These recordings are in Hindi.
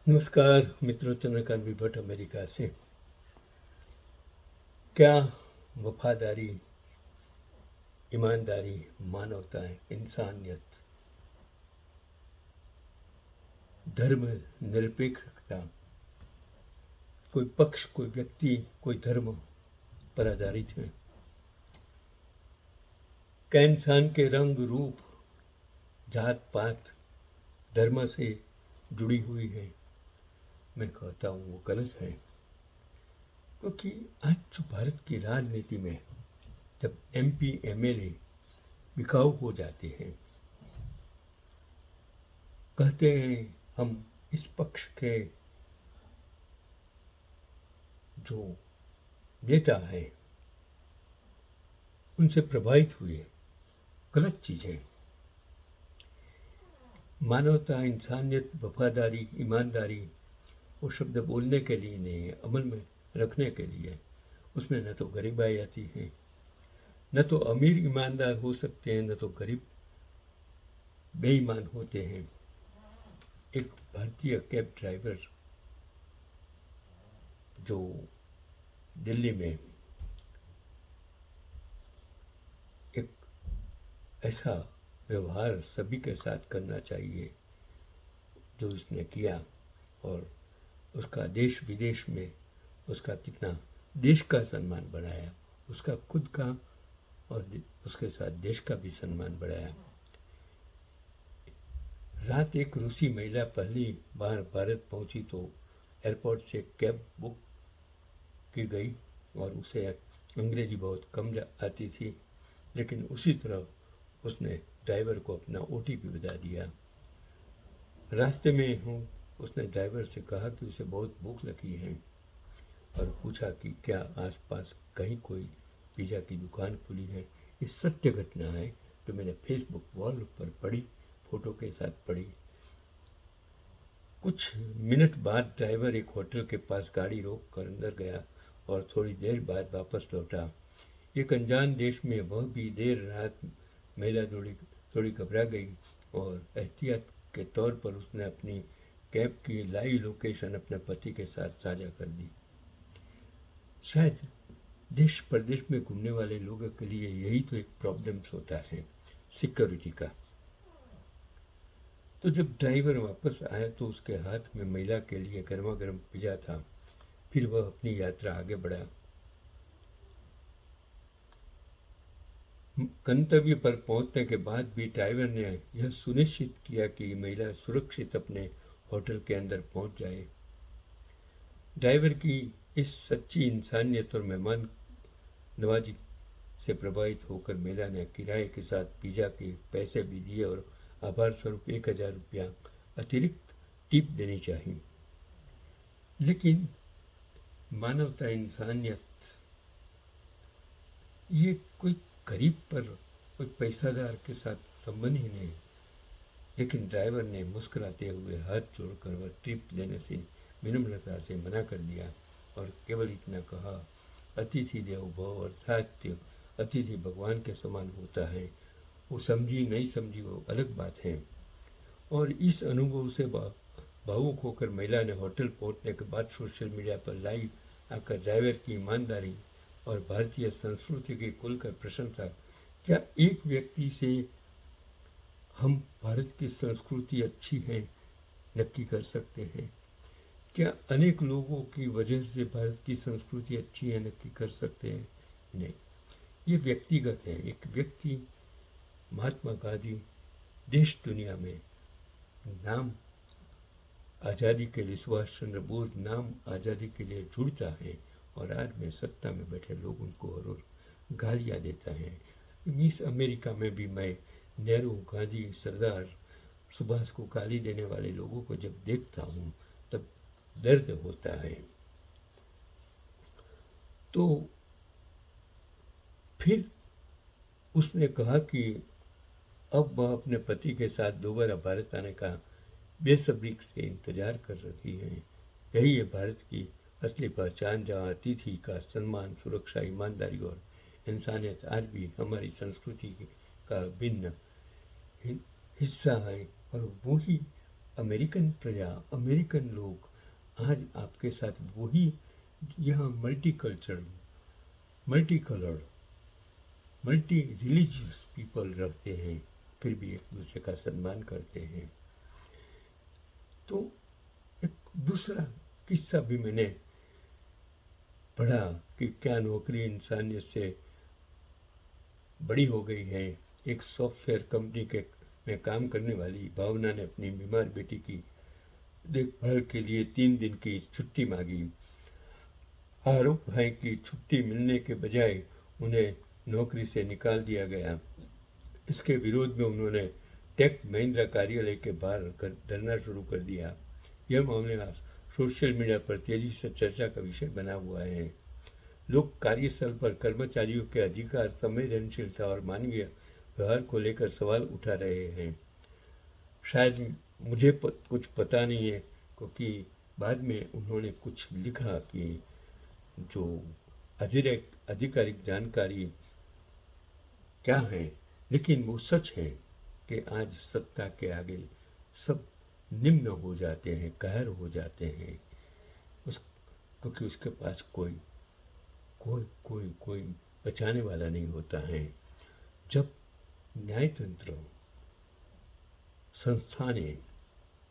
नमस्कार मित्रों, चंद्रकांत भट्ट अमेरिका से। क्या वफादारी, ईमानदारी, मानवता, इंसानियत, धर्म निरपेक्षता, कोई पक्ष, कोई व्यक्ति, कोई धर्म पर आधारित है? क्या इंसान के रंग रूप, जात पात, धर्म से जुड़ी हुई है? मैं कहता हूँ वो गलत है, क्योंकि आज जो भारत की राजनीति में जब MP MLA बिकाऊ हो जाते हैं, कहते हैं हम इस पक्ष के जो नेता है उनसे प्रभावित हुए, गलत चीज़ है। मानवता, इंसानियत, वफादारी, ईमानदारी वो शब्द बोलने के लिए नहीं है, अमल में रखने के लिए। उसमें न तो गरीबाई आती है, न तो अमीर ईमानदार हो सकते हैं, न तो गरीब बेईमान होते हैं। एक भारतीय कैब ड्राइवर जो दिल्ली में एक ऐसा व्यवहार सभी के साथ करना चाहिए जो उसने किया, और उसका देश विदेश में उसका कितना देश का सम्मान बढ़ाया, उसका खुद का और उसके साथ देश का भी सम्मान बढ़ाया। रात एक रूसी महिला पहली बार भारत पहुंची तो एयरपोर्ट से कैब बुक की गई, और उसे अंग्रेजी बहुत कम आती थी, लेकिन उसी तरह उसने ड्राइवर को अपना OTP बता दिया। रास्ते में हूँ, उसने ड्राइवर से कहा कि उसे बहुत भूख लगी है, और पूछा कि क्या आसपास कहीं कोई पिज़्ज़ा की दुकान खुली है। ये सत्य घटना है जो मैंने फेसबुक वॉल पर पढ़ी, फोटो के साथ पढ़ी। कुछ मिनट बाद ड्राइवर एक होटल के पास गाड़ी रोक कर अंदर गया और थोड़ी देर बाद वापस लौटा। एक अनजान देश में वह भी देर रात महिला थोड़ी घबरा गई, और एहतियात के तौर पर उसने अपनी कैब की लाइव लोकेशन अपने पति के साथ साझा कर दी। शायद देश प्रदेश में घूमने वाले लोगों के लिए यही तो एक प्रॉब्लम्स होता है, सिक्योरिटी का। तो जब ड्राइवर वापस आया तो उसके हाथ में महिला के लिए गर्मा गर्म पिज़्ज़ा था। फिर वह अपनी यात्रा आगे बढ़ा। गंतव्य पर पहुंचने के बाद भी ड्राइवर ने यह सुनिश्चित किया कि महिला सुरक्षित अपने होटल के अंदर पहुंच जाए। ड्राइवर की इस सच्ची इंसानियत और मेहमान नवाजी से प्रभावित होकर महिला ने किराए के साथ पिज़्ज़ा के पैसे भी दिए और आभार स्वरूप 1000 रुपया अतिरिक्त टिप देनी चाहिए। लेकिन मानवता, इंसानियत, ये कोई गरीब पर, कोई पैसादार के साथ संबंध ही नहीं। लेकिन ड्राइवर ने मुस्कुराते हुए हाथ जोड़कर वह टिप देने से विनम्रता से मना कर दिया, और केवल इतना कहा, अतिथि देवो भव, अर्थात अतिथि भगवान के समान होता है। वो समझी नहीं समझी वो अलग बात है। और इस अनुभव से भावुक होकर महिला ने होटल पहुंचने के बाद सोशल मीडिया पर लाइव आकर ड्राइवर की ईमानदारी और भारतीय संस्कृति की खुलकर प्रशंसा। क्या एक व्यक्ति से हम भारत की संस्कृति अच्छी है नक्की कर सकते हैं? क्या अनेक लोगों की वजह से भारत की संस्कृति अच्छी है नक्की कर सकते हैं? नहीं, ये व्यक्तिगत है। एक व्यक्ति, महात्मा गांधी, देश दुनिया में नाम आज़ादी के लिए, सुभाष चंद्र बोस नाम आज़ादी के लिए जुड़ता है, और आज में सत्ता में बैठे लोग उनको हर रोज गालियाँ देता है। मिस अमेरिका में भी मैं नेहरू, गांधी, सरदार, सुभाष को गाली देने वाले लोगों को जब देखता हूँ तब दर्द होता है। तो फिर उसने कहा कि अब वह अपने पति के साथ दोबारा भारत आने का बेसब्री से इंतजार कर रही है। यही है भारत की असली पहचान, जहाँ अतिथि का सम्मान, सुरक्षा, ईमानदारी और इंसानियत आज भी हमारी संस्कृति का भिन्न हिस्सा है। और वही अमेरिकन प्रजा, अमेरिकन लोग आज आपके साथ वही यहाँ multi culture, multi colour, multi religious people रहते हैं, फिर भी एक दूसरे का सम्मान करते हैं। तो एक दूसरा किस्सा भी मैंने पढ़ा कि क्या नौकरी इंसानियत से बड़ी हो गई है। एक सॉफ्टवेयर कंपनी के में काम करने वाली भावना ने अपनी बीमार बेटी की देखभाल के लिए 3 दिन की छुट्टी मांगी। आरोप है कि छुट्टी मिलने के बजाय उन्हें नौकरी से निकाल दिया गया। इसके विरोध में उन्होंने टेक महिंद्रा कार्यालय के बाहर धरना शुरू कर दिया। यह मामला सोशल मीडिया पर तेजी से चर्चा का विषय बना हुआ है। लोग कार्यस्थल पर कर्मचारियों के अधिकार, संवेदनशीलता और मानवीय व्यवहार को लेकर सवाल उठा रहे हैं। शायद मुझे कुछ पता नहीं है, क्योंकि बाद में उन्होंने कुछ लिखा कि जो आधिकारिक जानकारी क्या है, लेकिन वो सच है कि आज सत्ता के आगे सब निम्न हो जाते हैं, कायर हो जाते हैं, क्योंकि उसके पास कोई कोई कोई कोई बचाने वाला नहीं होता है। जब न्यायतंत्र संस्थानें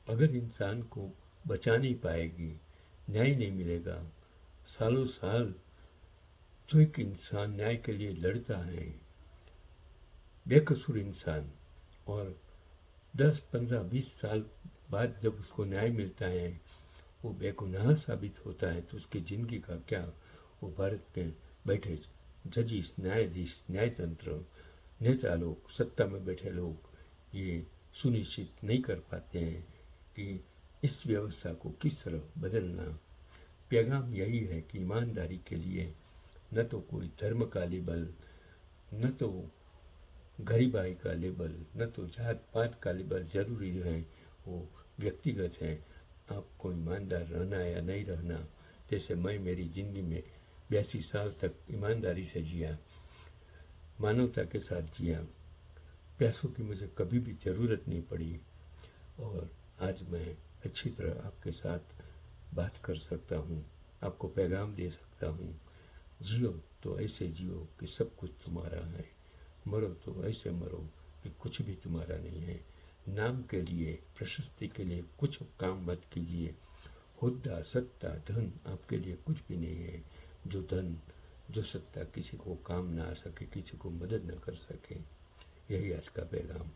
अगर इंसान को बचा नहीं पाएगी, न्याय नहीं मिलेगा, सालों साल जो एक इंसान न्याय के लिए लड़ता है, बेकसूर इंसान, और 10, 15, 20 साल बाद जब उसको न्याय मिलता है, वो बेगुनाह साबित होता है, तो उसकी ज़िंदगी का क्या, वो भारत में बैठे जजिस, न्यायाधीश, न्यायतंत्र, नेता लोग, सत्ता में बैठे लोग ये सुनिश्चित नहीं कर पाते हैं कि इस व्यवस्था को किस तरह बदलना। पैगाम यही है कि ईमानदारी के लिए न तो कोई धर्म का लेबल, न तो गरीबाई का लेबल, न तो जात पात का लेबल जरूरी है, वो व्यक्तिगत है। आपको ईमानदार रहना या नहीं रहना, जैसे मैं मेरी ज़िंदगी में 82 साल तक ईमानदारी से जिया, मानवता के साथ जिया, पैसों की मुझे कभी भी ज़रूरत नहीं पड़ी, और आज मैं अच्छी तरह आपके साथ बात कर सकता हूँ, आपको पैगाम दे सकता हूँ। जियो तो ऐसे जियो कि सब कुछ तुम्हारा है, मरो तो ऐसे मरो कि कुछ भी तुम्हारा नहीं है। नाम के लिए, प्रशस्ति के लिए कुछ काम मत कीजिए। हुद्दा, सत्ता, धन आपके लिए कुछ भी नहीं है। जो धन, जो सत्ता किसी को काम ना आ सके, किसी को मदद न कर सके। यही आज का पैगाम।